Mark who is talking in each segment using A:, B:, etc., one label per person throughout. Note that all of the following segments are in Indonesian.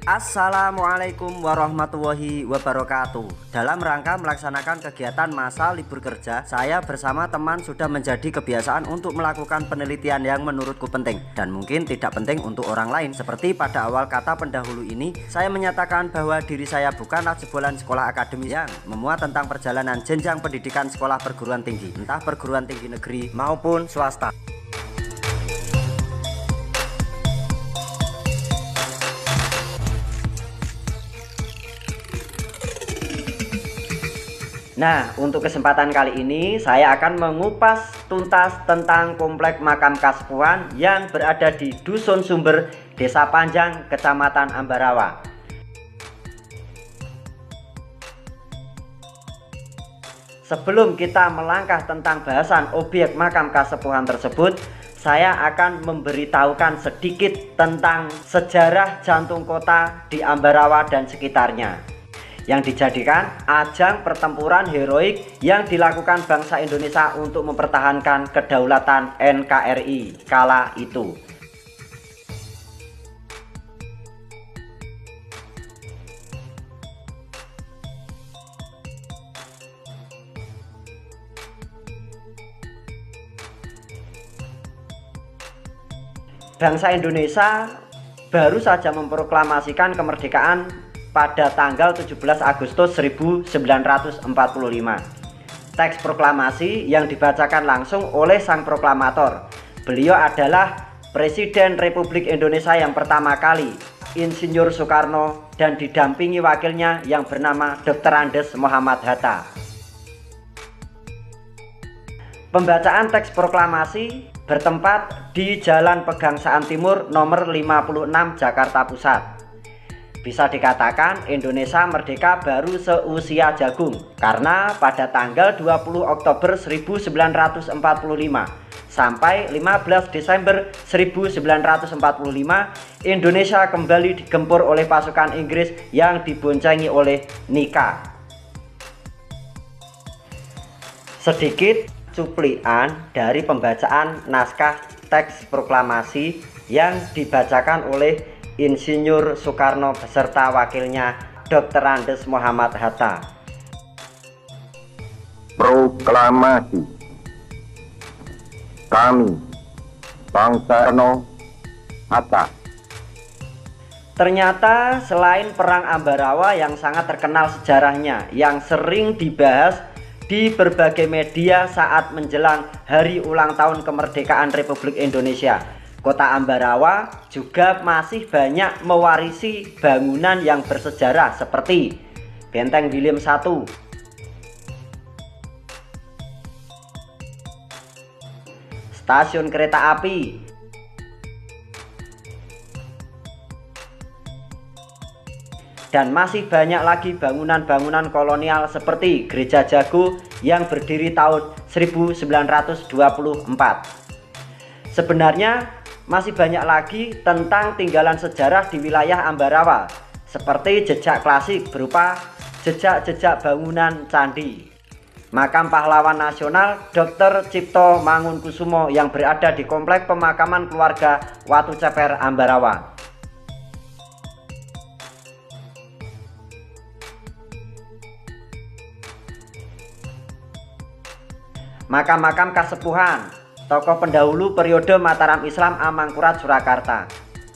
A: Assalamualaikum warahmatullahi wabarakatuh. Dalam rangka melaksanakan kegiatan masa libur kerja, saya bersama teman sudah menjadi kebiasaan untuk melakukan penelitian yang menurutku penting dan mungkin tidak penting untuk orang lain. Seperti pada awal kata pendahulu ini, saya menyatakan bahwa diri saya bukanlah jebolan sekolah akademis yang memuat tentang perjalanan jenjang pendidikan sekolah perguruan tinggi, entah perguruan tinggi negeri maupun swasta. Nah, untuk kesempatan kali ini saya akan mengupas tuntas tentang komplek makam Kasepuhan yang berada di Dusun Sumber, Desa Panjang, Kecamatan Ambarawa. Sebelum kita melangkah tentang bahasan objek makam Kasepuhan tersebut, saya akan memberitahukan sedikit tentang sejarah jantung kota di Ambarawa dan sekitarnya, yang dijadikan ajang pertempuran heroik yang dilakukan bangsa Indonesia untuk mempertahankan kedaulatan NKRI kala itu. Bangsa Indonesia baru saja memproklamasikan kemerdekaan pada tanggal 17 Agustus 1945. Teks proklamasi yang dibacakan langsung oleh sang proklamator. Beliau adalah Presiden Republik Indonesia yang pertama kali, Insinyur Soekarno, dan didampingi wakilnya yang bernama Dr. Andes Muhammad Hatta. Pembacaan teks proklamasi bertempat di Jalan Pegangsaan Timur nomor 56 Jakarta Pusat. Bisa dikatakan Indonesia merdeka baru seusia jagung, karena pada tanggal 20 Oktober 1945 sampai 15 Desember 1945 Indonesia kembali digempur oleh pasukan Inggris yang diboncengi oleh Nika. Sedikit cuplikan dari pembacaan naskah teks proklamasi yang dibacakan oleh Insinyur Soekarno beserta wakilnya Dr. Andes Muhammad Hatta.
B: Proklamasi. Kami, bangsa Soekarno Hatta.
A: Ternyata selain Perang Ambarawa yang sangat terkenal sejarahnya, yang sering dibahas di berbagai media saat menjelang hari ulang tahun kemerdekaan Republik Indonesia, Kota Ambarawa juga masih banyak mewarisi bangunan yang bersejarah seperti Benteng William I, stasiun kereta api, dan masih banyak lagi bangunan-bangunan kolonial seperti Gereja Jago yang berdiri tahun 1924. Sebenarnya masih banyak lagi tentang tinggalan sejarah di wilayah Ambarawa, seperti jejak klasik berupa jejak-jejak bangunan candi, makam pahlawan nasional Dr. Cipto Mangunkusumo yang berada di komplek pemakaman keluarga Watu Ceper, Ambarawa. Makam-makam Kasepuhan, tokoh pendahulu periode Mataram Islam Amangkurat Surakarta,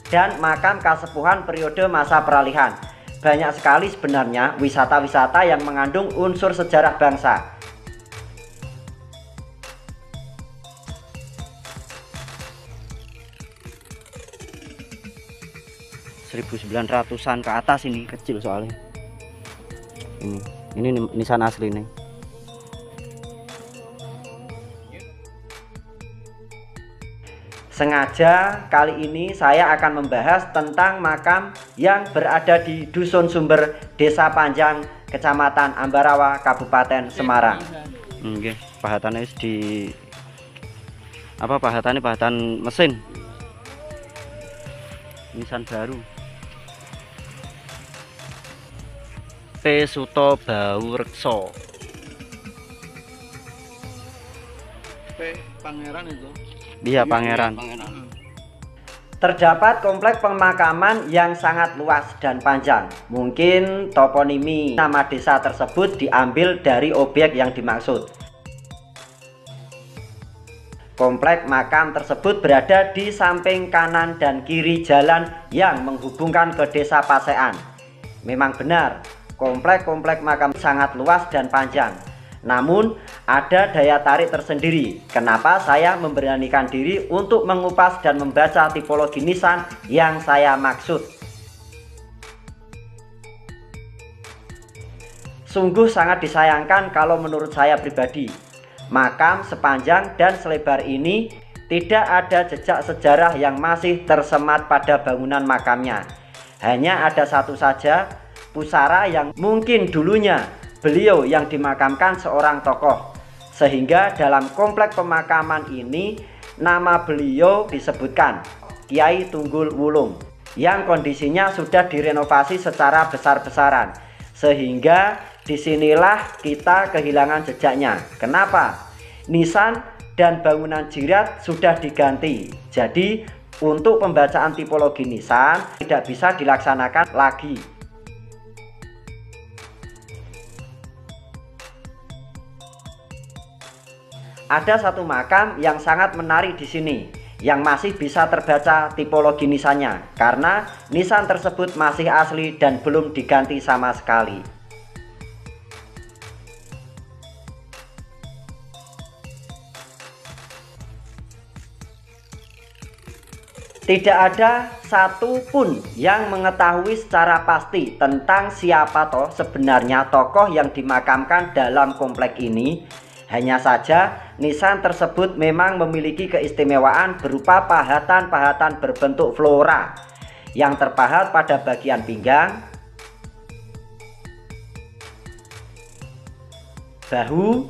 A: dan makam Kasepuhan periode masa peralihan. Banyak sekali sebenarnya wisata-wisata yang mengandung unsur sejarah bangsa. ...1900-an ke atas, ini kecil soalnya. Ini nisan asli nih. Sengaja kali ini saya akan membahas tentang makam yang berada di Dusun Sumber, Desa Panjang, Kecamatan Ambarawa, Kabupaten Semarang. Oke, pahatannya di apa, pahatan mesin. Nisan baru. P. Suto Bau Rekso.
C: P. Pangeran itu.
A: Iya, Pangeran. Terdapat kompleks pemakaman yang sangat luas dan panjang. Mungkin toponimi nama desa tersebut diambil dari objek yang dimaksud. Kompleks makam tersebut berada di samping kanan dan kiri jalan yang menghubungkan ke desa Pasean. Memang benar, kompleks makam sangat luas dan panjang. Namun ada daya tarik tersendiri. Kenapa saya memberanikan diri untuk mengupas dan membaca tipologi nisan yang saya maksud? Sungguh sangat disayangkan kalau menurut saya pribadi, makam sepanjang dan selebar ini tidak ada jejak sejarah yang masih tersemat pada bangunan makamnya. Hanya ada satu saja, pusara yang mungkin dulunya beliau yang dimakamkan seorang tokoh, sehingga dalam kompleks pemakaman ini nama beliau disebutkan, Kiai Tunggul Wulung, yang kondisinya sudah direnovasi secara besar-besaran, sehingga disinilah kita kehilangan jejaknya. Kenapa? Nisan dan bangunan jirat sudah diganti, jadi untuk pembacaan tipologi nisan tidak bisa dilaksanakan lagi. Ada satu makam yang sangat menarik di sini, yang masih bisa terbaca tipologi nisannya, karena nisan tersebut masih asli dan belum diganti sama sekali. Tidak ada satupun yang mengetahui secara pasti tentang siapa sebenarnya tokoh yang dimakamkan dalam kompleks ini. Hanya saja nisan tersebut memang memiliki keistimewaan berupa pahatan-pahatan berbentuk flora yang terpahat pada bagian pinggang, bahu,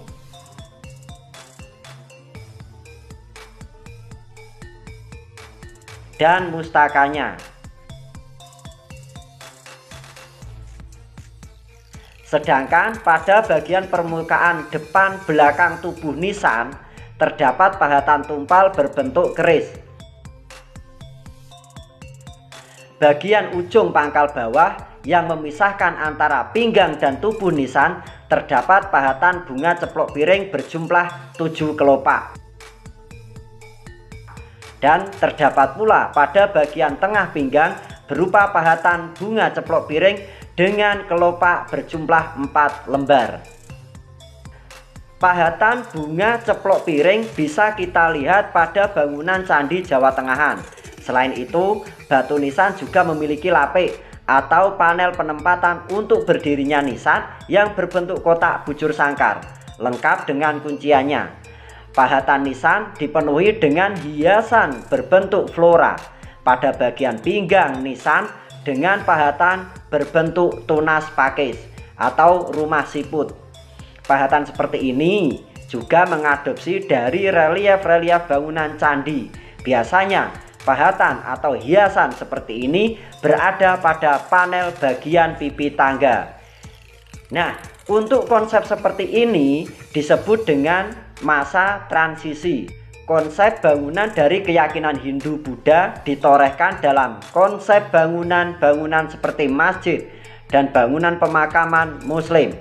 A: dan mustakanya. Sedangkan pada bagian permukaan depan belakang tubuh nisan terdapat pahatan tumpal berbentuk keris. Bagian ujung pangkal bawah yang memisahkan antara pinggang dan tubuh nisan terdapat pahatan bunga ceplok piring berjumlah 7 kelopak. Dan terdapat pula pada bagian tengah pinggang berupa pahatan bunga ceplok piring dengan kelopak berjumlah 4 lembar. Pahatan bunga ceplok piring bisa kita lihat pada bangunan Candi Jawa Tengahan. Selain itu, batu nisan juga memiliki lapik atau panel penempatan untuk berdirinya nisan yang berbentuk kotak bujur sangkar, lengkap dengan kunciannya. Pahatan nisan dipenuhi dengan hiasan berbentuk flora. Pada bagian pinggang nisan dengan pahatan berbentuk tunas pakis atau rumah siput. Pahatan seperti ini juga mengadopsi dari relief-relief bangunan candi. Biasanya pahatan atau hiasan seperti ini berada pada panel bagian pipi tangga. Nah, untuk konsep seperti ini disebut dengan masa transisi. Konsep bangunan dari keyakinan Hindu Buddha ditorehkan dalam konsep bangunan-bangunan seperti masjid dan bangunan pemakaman Muslim.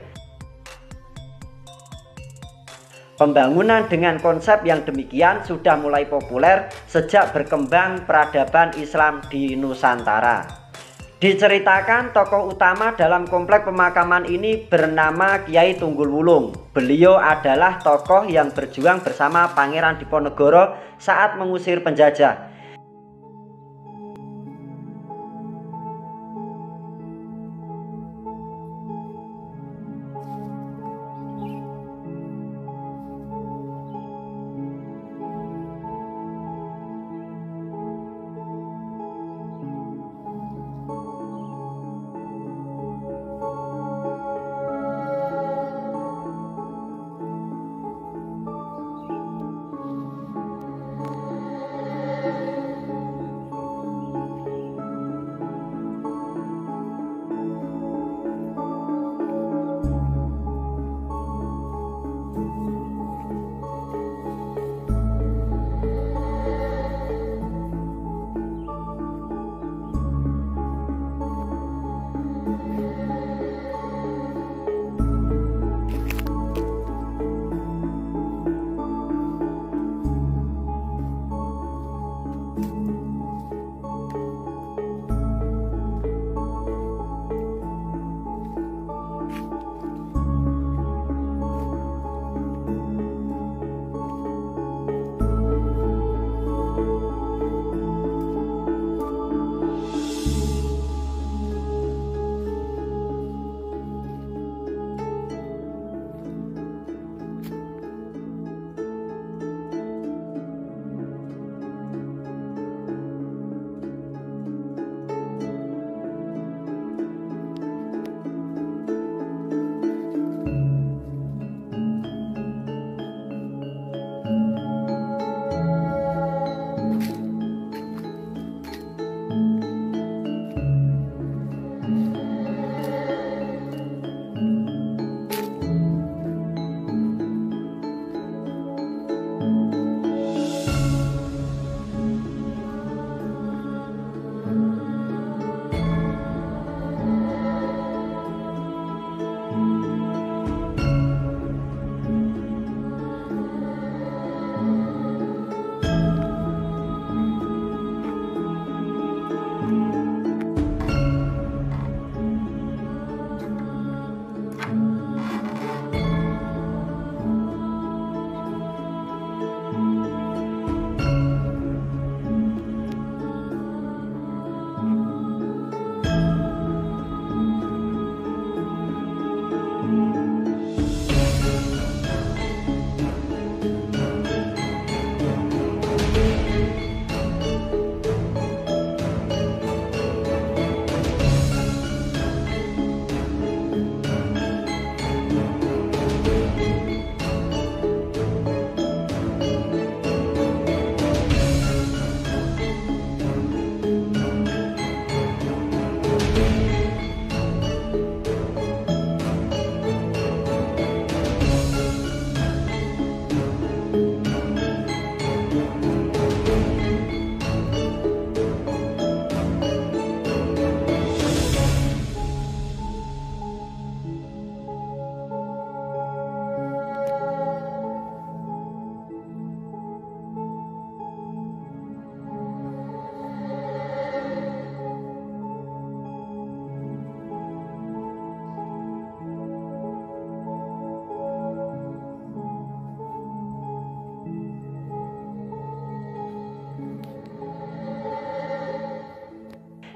A: Pembangunan dengan konsep yang demikian sudah mulai populer sejak berkembang peradaban Islam di Nusantara. Diceritakan tokoh utama dalam kompleks pemakaman ini bernama Kiai Tunggul Wulung. Beliau adalah tokoh yang berjuang bersama Pangeran Diponegoro saat mengusir penjajah.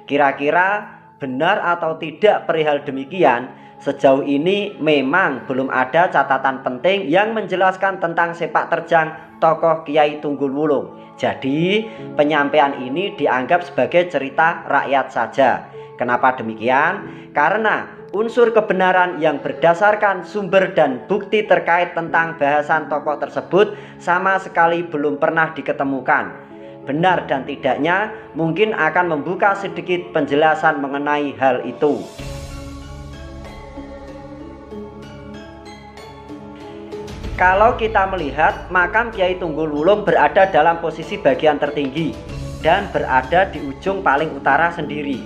A: Kira-kira benar atau tidak perihal demikian? Sejauh ini memang belum ada catatan penting yang menjelaskan tentang sepak terjang tokoh Kiai Tunggul Wulung. Jadi penyampaian ini dianggap sebagai cerita rakyat saja. Kenapa demikian? Karena unsur kebenaran yang berdasarkan sumber dan bukti terkait tentang bahasan tokoh tersebut sama sekali belum pernah diketemukan. Benar dan tidaknya mungkin akan membuka sedikit penjelasan mengenai hal itu. Kalau kita melihat, makam Kiai Tunggul Wulung berada dalam posisi bagian tertinggi dan berada di ujung paling utara sendiri.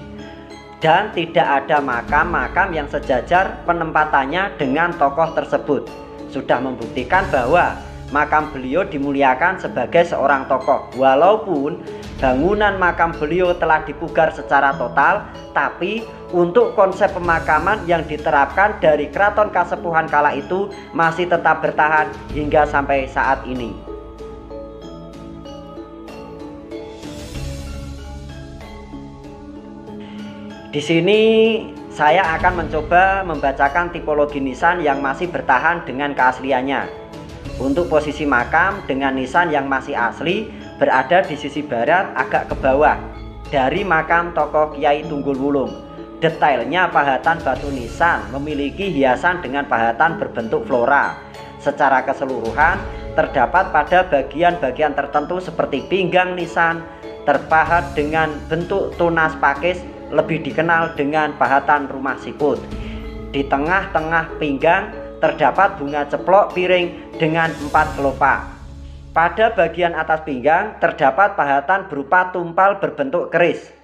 A: Dan tidak ada makam-makam yang sejajar penempatannya dengan tokoh tersebut. Sudah membuktikan bahwa makam beliau dimuliakan sebagai seorang tokoh. Walaupun bangunan makam beliau telah dipugar secara total, tapi untuk konsep pemakaman yang diterapkan dari Keraton Kasepuhan kala itu masih tetap bertahan hingga sampai saat ini. Di sini saya akan mencoba membacakan tipologi nisan yang masih bertahan dengan keasliannya. Untuk posisi makam dengan nisan yang masih asli berada di sisi barat agak ke bawah dari makam tokoh Kiai Tunggul Wulung. Detailnya pahatan batu nisan memiliki hiasan dengan pahatan berbentuk flora. Secara keseluruhan terdapat pada bagian-bagian tertentu seperti pinggang nisan terpahat dengan bentuk tunas pakis, lebih dikenal dengan pahatan rumah siput. Di tengah-tengah pinggang terdapat bunga ceplok piring dengan 4 kelopak. Pada bagian atas pinggang terdapat pahatan berupa tumpal berbentuk keris.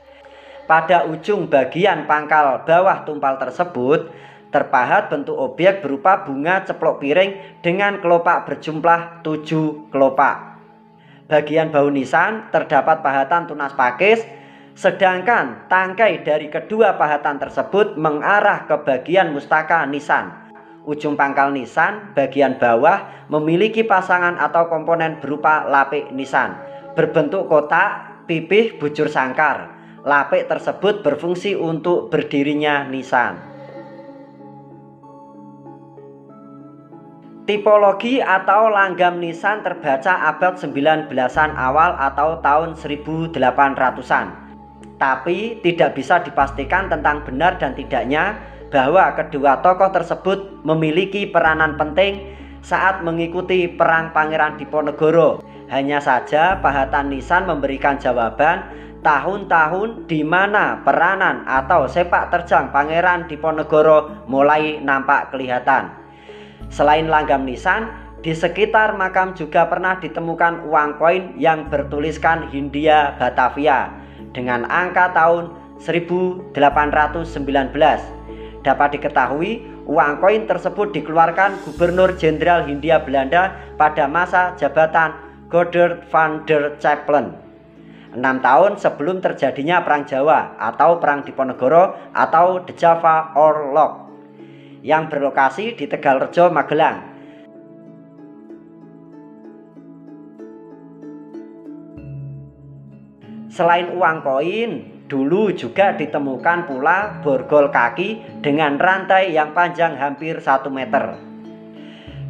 A: Pada ujung bagian pangkal bawah tumpal tersebut terpahat bentuk objek berupa bunga ceplok piring dengan kelopak berjumlah 7 kelopak. Bagian bahu nisan terdapat pahatan tunas pakis, sedangkan tangkai dari kedua pahatan tersebut mengarah ke bagian mustaka nisan. Ujung pangkal nisan bagian bawah memiliki pasangan atau komponen berupa lapik nisan berbentuk kotak pipih bujur sangkar. Lapik tersebut berfungsi untuk berdirinya nisan. Tipologi atau langgam nisan terbaca abad 19-an awal atau tahun 1800-an. Tapi tidak bisa dipastikan tentang benar dan tidaknya bahwa kedua tokoh tersebut memiliki peranan penting saat mengikuti perang Pangeran Diponegoro. Hanya saja pahatan nisan memberikan jawaban tahun-tahun di mana peranan atau sepak terjang Pangeran Diponegoro mulai nampak kelihatan. Selain langgam nisan, di sekitar makam juga pernah ditemukan uang koin yang bertuliskan Hindia Batavia dengan angka tahun 1819. Dapat diketahui, uang koin tersebut dikeluarkan Gubernur Jenderal Hindia Belanda pada masa jabatan Godard van der Capellen, 6 tahun sebelum terjadinya Perang Jawa atau Perang Diponegoro atau The Java Oorlog yang berlokasi di Tegalrejo, Magelang. Selain uang koin, dulu juga ditemukan pula borgol kaki dengan rantai yang panjang hampir 1 meter.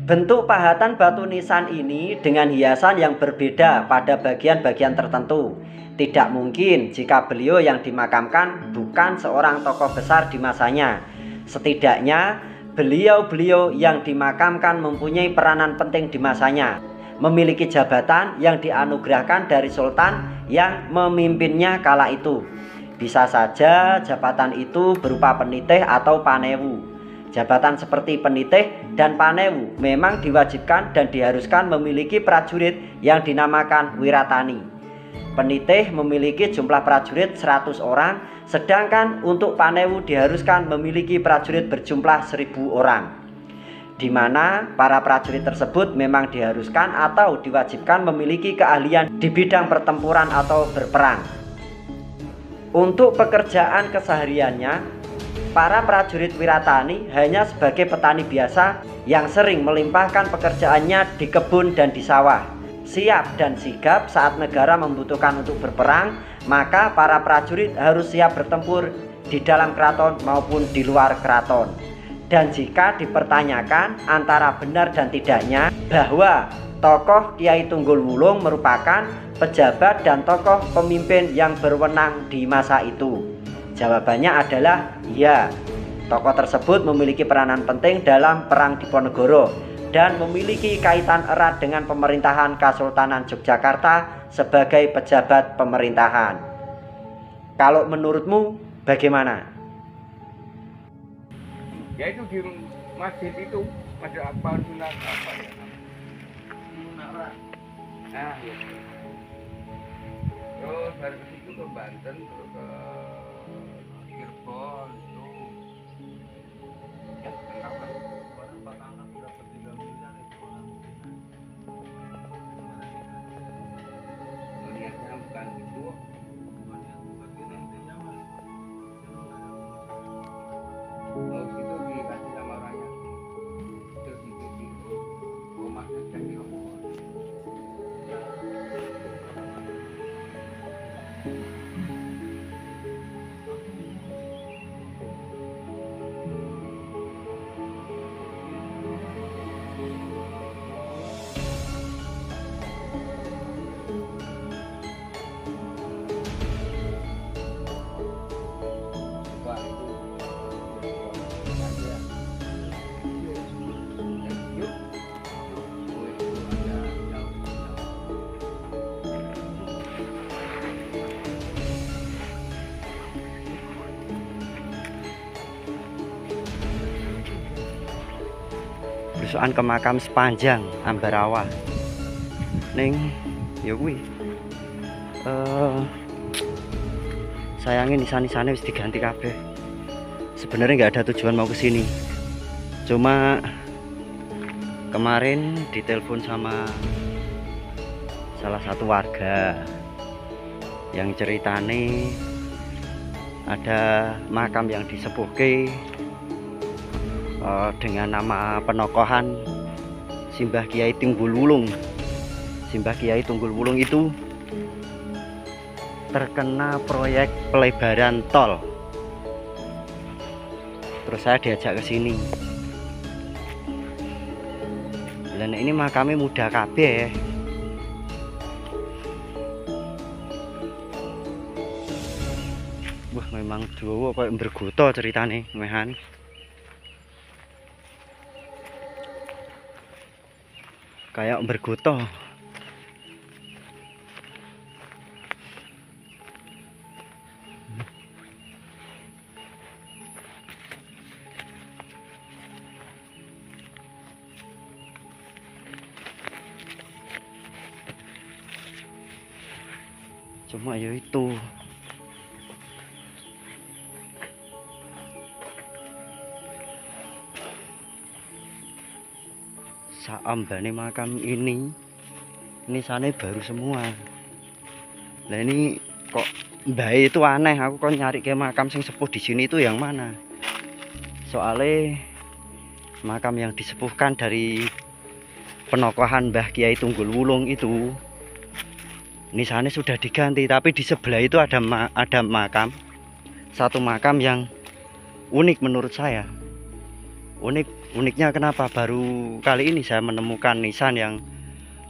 A: Bentuk pahatan batu nisan ini dengan hiasan yang berbeda pada bagian-bagian tertentu. Tidak mungkin jika beliau yang dimakamkan bukan seorang tokoh besar di masanya. Setidaknya beliau-beliau yang dimakamkan mempunyai peranan penting di masanya, memiliki jabatan yang dianugerahkan dari sultan yang memimpinnya kala itu. Bisa saja jabatan itu berupa penitih atau panewu. Jabatan seperti penitih dan panewu memang diwajibkan dan diharuskan memiliki prajurit yang dinamakan wiratani. Penitih memiliki jumlah prajurit 100 orang, sedangkan untuk panewu diharuskan memiliki prajurit berjumlah 1000 orang. Di mana para prajurit tersebut memang diharuskan atau diwajibkan memiliki keahlian di bidang pertempuran atau berperang. Untuk pekerjaan kesehariannya, para prajurit wiratani hanya sebagai petani biasa yang sering melimpahkan pekerjaannya di kebun dan di sawah. siap dan sigap saat negara membutuhkan untuk berperang, maka para prajurit harus siap bertempur di dalam keraton maupun di luar keraton. Dan jika dipertanyakan antara benar dan tidaknya bahwa tokoh Kiai Tunggul Wulung merupakan pejabat dan tokoh pemimpin yang berwenang di masa itu, jawabannya adalah ya. Tokoh tersebut memiliki peranan penting dalam Perang Diponegoro dan memiliki kaitan erat dengan pemerintahan Kesultanan Yogyakarta sebagai pejabat pemerintahan. Kalau menurutmu bagaimana?
C: Ya itu di masjid itu, masjid apa sunat apa ya? Munara. Nah, ya. Terus dari situ ke Banten, terus ke Cirebon itu. Ya, kenapa? Orang Batangan dapat 3 miliar itu orang mungkin. Niatnya bukan itu. Mau situ dikasih sama rakyat. Terus itu rumahnya jadi ngomong.
A: Belusukan ke makam sepanjang Ambarawa ning ya kuwi sayangnya nisan-nisannya wis diganti kabeh. Sebenarnya nggak ada tujuan mau kesini, cuma kemarin ditelepon sama salah satu warga yang ceritane ada makam yang disepuhke dengan nama penokohan Simbah Kiai Tunggul Wulung. Simbah Kiai Tunggul Wulung itu terkena proyek pelebaran tol. Terus saya diajak ke sini. Dan ini makamnya muda kabeh. Wah, memang dawa kayak bergoto ceritane, mehan. Kayak bergoto. Cuma ya itu saambane makam ini sana baru semua. Nah ini kok mbak itu aneh, aku kok nyari ke makam sing sepuh di sini itu yang mana? Soalnya makam yang disepuhkan dari penokohan Mbah Kiai Tunggul Wulung itu nisannya sudah diganti, tapi di sebelah itu ada makam, satu makam yang unik menurut saya. Uniknya kenapa baru kali ini saya menemukan nisan yang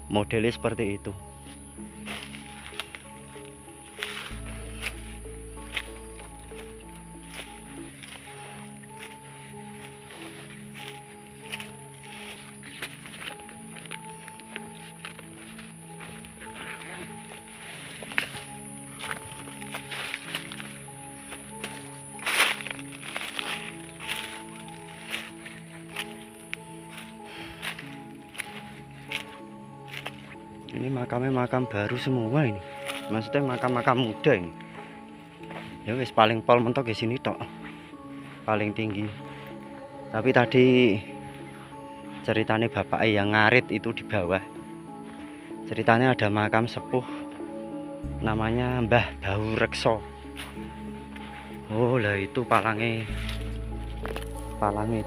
A: modelnya seperti itu. Ini makamnya makam baru semua ini. Maksudnya makam-makam muda ini. Ya wis paling pol mentok di sini tok. Paling tinggi. Tapi tadi ceritanya bapak yang ngarit itu di bawah. Ceritanya ada makam sepuh namanya Mbah Bau Rekso. Oh lah itu palangnya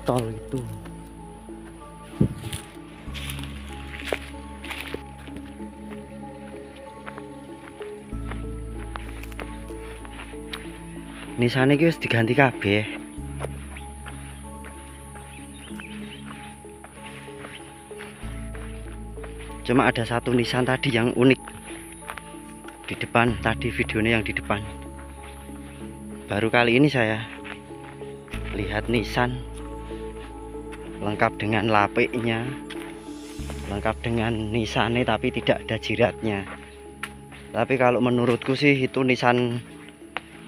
A: tol itu. Nisane iki wis diganti kabeh. Cuma ada satu nisan tadi yang unik di depan, tadi videonya yang di depan. Baru kali ini saya lihat nisan lengkap dengan lapiknya, lengkap dengan nisannya tapi tidak ada jiratnya. Tapi kalau menurutku sih itu nisan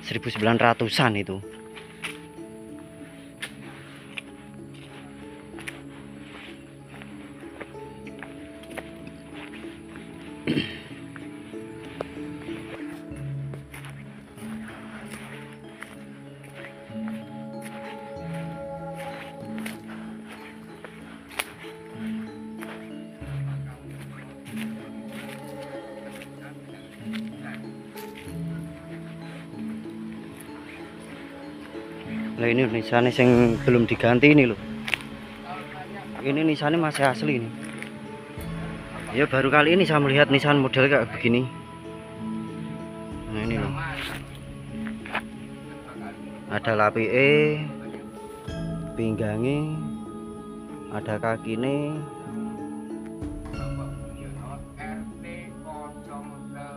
A: 1900-an itu. Nah ini nisannya yang belum diganti ini loh. Ini nisannya masih asli ini. Ya baru kali ini saya melihat nisan model kayak begini. Nah ini loh. Ada lapike, pinggangi, ada kakine,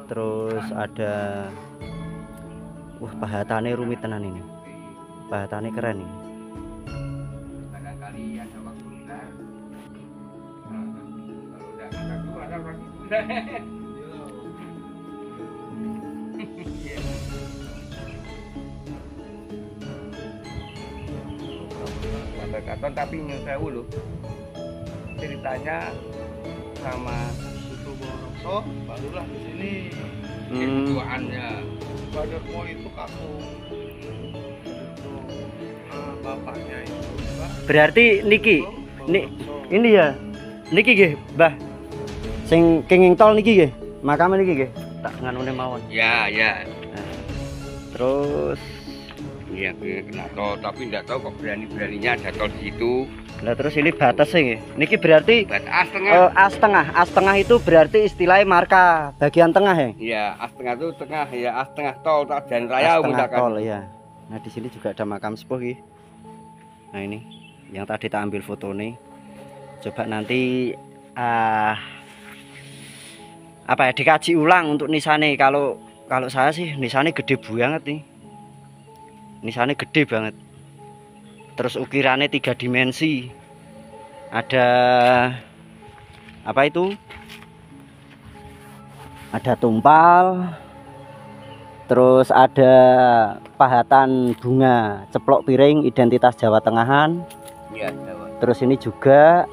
A: terus ada pahatannya rumit tenan ini. Pahatannya keren ini.
C: Barangkali ada waktu kita. Kalau udah ada waktu. Katon tapi nyun sewu loh. Ceritanya sama susu Borokso barulah di sini. Kebutuhannya. Badarmo itu kaku. Bapaknya itu
A: Berarti niki ini ya. Niki nggih, Mbah. Sing kenging tol niki nggih. Makam niki nggih. Tak nganune mawon.
C: ya.
A: Nah, terus
C: Iya, kena tol, tapi tidak tahu kok beraninya ada tol di situ.
A: nah terus ini batasnya nggih. Niki berarti
C: As tengah.
A: as tengah. As tengah itu berarti istilahnya marka bagian tengah ya.
C: Iya, as tengah itu tengah ya, as tengah tol dan raya
A: As tengah
C: misalkan.
A: tol ya. Nah di sini juga ada makam sepuh nggih. Nah ini yang tadi tak ambil foto nih. Coba nanti apa ya dikaji ulang untuk nisane. Kalau saya sih nisane gede banget nih. Nisane gede banget. Terus ukirannya 3 dimensi. Ada apa itu? Ada tumpal. Terus ada pahatan bunga ceplok piring identitas Jawa Tengahan.
C: Iya, Jawa.
A: Terus ini juga.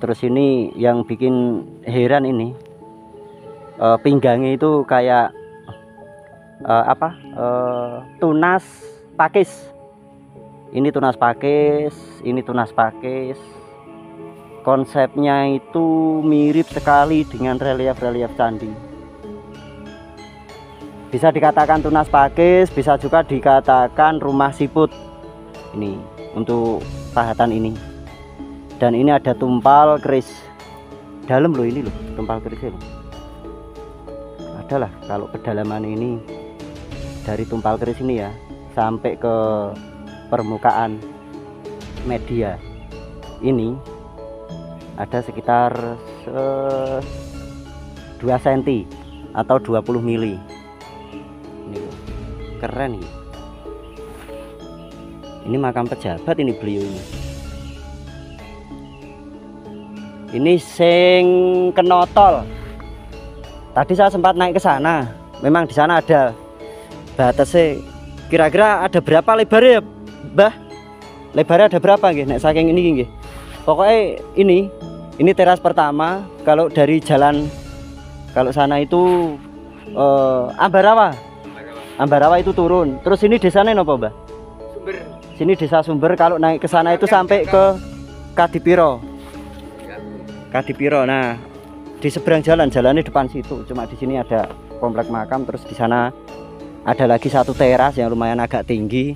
A: Terus ini yang bikin heran ini. Pinggangnya itu kayak tunas pakis. Ini tunas pakis, ini tunas pakis. Konsepnya itu mirip sekali dengan relief-relief candi. Bisa dikatakan tunas pakis, bisa juga dikatakan rumah siput. Ini untuk pahatan ini. Dan ini ada tumpal keris. Dalam loh ini loh, tumpal kerisnya loh. Adalah kalau kedalaman ini dari tumpal keris ini ya sampai ke permukaan media ini ada sekitar 2 cm atau 20 mili. Ini loh, keren ya. Ini makam pejabat ini beliau ini. Ini sing kenotol. Tadi saya sempat naik ke sana. Memang di sana ada batasnya. Kira-kira ada berapa lebarnya ya, Mbah? Lebarnya ada berapa nggih? Nek saking ini nggih. Pokoknya ini teras pertama. Kalau dari jalan kalau sana itu Ambarawa. Ambarawa itu turun. Terus ini desanya apa, Mbah?
C: Sumber.
A: Sini desa Sumber. Kalau naik ke sana itu sampai ke Kadipiro. Kadipiro. Nah, di seberang jalannya depan situ. Cuma di sini ada komplek makam, terus di sana ada lagi satu teras yang lumayan agak tinggi.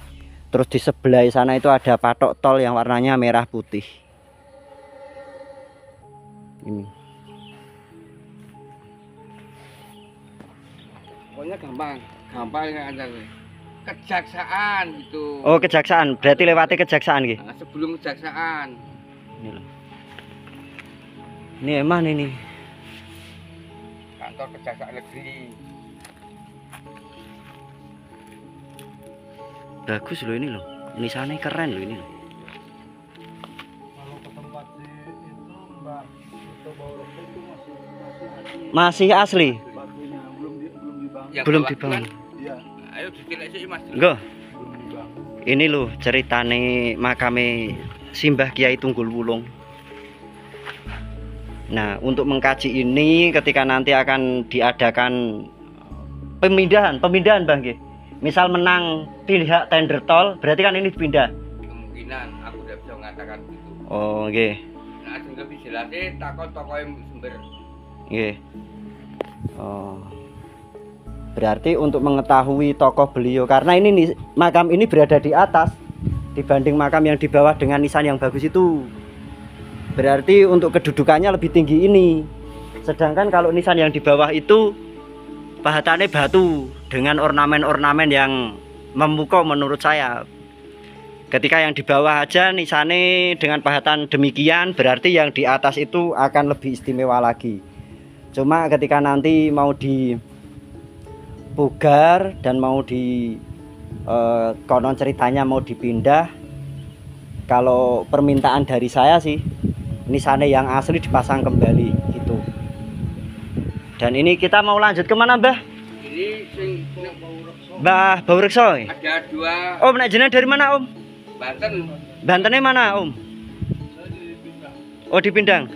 A: Terus di sebelah sana itu ada patok tol yang warnanya merah putih. Ini.
C: Pokoknya gampang nggak ada. kejaksaan itu.
A: Oh, kejaksaan. Berarti lewati kejaksaan nggih.
C: Nah, sebelum kejaksaan.
A: Ini loh. Ini emang ini.
C: Kantor kejaksaan negeri.
A: Bagus loh ini loh. Nisannya keren loh ini loh.
D: Kalau ke tempat itu Mbak Suto Baurokso itu
A: Masih asli.
D: batunya belum dibangun.
C: Yang
A: Belum
C: bawah
A: dibangun.
C: kan?
D: Iya,
C: Ayo ditilik sih Mas.
A: Enggak.
D: belum dibangun.
A: Ini loh ceritane makame Simbah Kiai Tunggul Wulung. Nah, untuk mengkaji ini ketika nanti akan diadakan pemindahan Bang nggih. Misal menang pihak tender tol, berarti kan ini dipindah.
C: Kemungkinan aku tidak bisa mengatakan itu.
A: Oh, nggih.
C: Nah, sing lebih jelasnya takon tokoh yang sumber.
A: Nggih. Oh. Berarti untuk mengetahui tokoh beliau karena ini makam ini berada di atas dibanding makam yang di bawah dengan nisan yang bagus itu. Berarti untuk kedudukannya lebih tinggi ini. Sedangkan kalau nisan yang di bawah itu pahatannya batu dengan ornamen-ornamen yang memukau menurut saya. Ketika yang di bawah aja nisannya dengan pahatan demikian, berarti yang di atas itu akan lebih istimewa lagi. Cuma ketika nanti mau dipugar dan mau di konon ceritanya mau dipindah, kalau permintaan dari saya sih nisannya yang asli dipasang kembali gitu. Dan ini kita mau lanjut kemana Mbah?
C: Ini sing
A: Mbah Baurekso.
C: ada dua
A: Om, nek jenengan dari mana Om?
C: Banten.
A: Bantennya mana Om? Oh, di Pindang.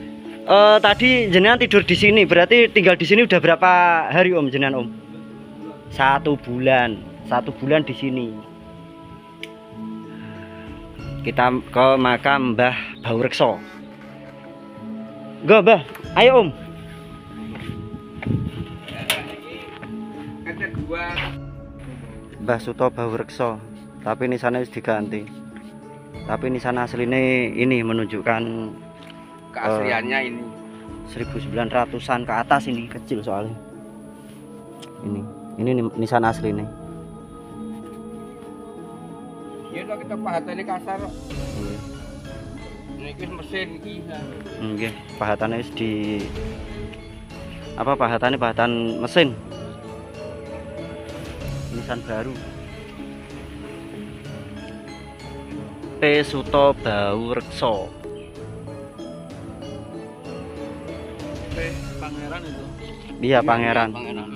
A: Tadi jenengan tidur di sini, berarti tinggal di sini udah berapa hari Om jenengan Om? 1 bulan. 1 bulan di sini. Kita ke makam Mbah Baurekso. Go Mbah, ayo Om.
C: Ada dua.
A: Mbah Suto Baurekso, tapi nisannya harus diganti. Tapi nisan aslinya ini menunjukkan
C: Keasliannya ini.
A: 1900-an ke atas, ini kecil soalnya. Ini nisan aslinya.
C: Ya udah kita pahatannya kasar. Ini mesin iki.
A: Nggih, pahatannya wis di apa pahatannya pahatan mesin. Nisan baru. P Suto Baurekso.
D: Pangeran itu.
A: Iya, pangeran.
C: Pangeran.